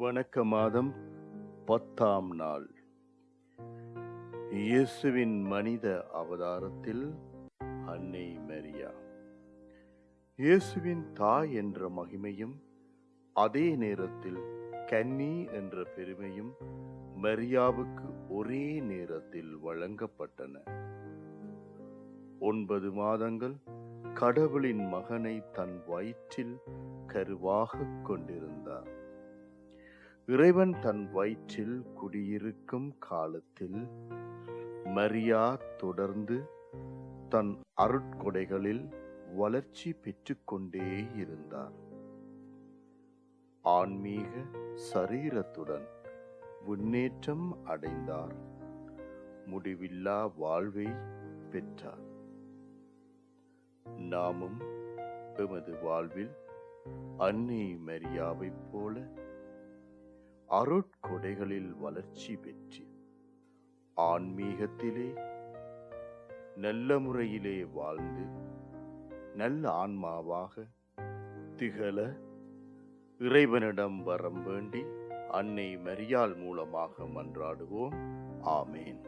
வணக்க மாதம் 10ஆம் நாள். இயேசுவின் மனித அவதாரத்தில் அன்னை மரியா. இயேசுவின் தாய் என்ற மகிமையும் அதே நேரத்தில் கன்னி என்ற பெருமையும் மரியாவுக்கு ஒரே நேரத்தில் வழங்கப்பட்டன. 9 மாதங்கள் கடவுளின் மகனை தன் வயிற்றில் கருவாகக் கொண்டிருந்தார். இறைவன் தன் வயிற்றில் குடியிருக்கும் காலத்தில் மரியா தொடர்ந்து தன் அருட்கொடைகளில் வளர்ச்சி பெற்றுக்கொண்டே இருந்தார். ஆன்மீக சரீரத்துடன் முன்னேற்றம் அடைந்தார். முடிவில்லா வாழ்வை பெற்றார். நாமும் எமது வாழ்வில் அன்னை மரியாவைப் போல அருட்கொடைகளில் வளர்ச்சி பெற்று ஆன்மீகத்திலே நல்ல முறையிலே வாழ்ந்து நல்ல ஆன்மாவாக திகழ இறைவனிடம் வரம் வேண்டி அன்னை மரியாள் மூலமாக மன்றாடுவோம். ஆமேன்.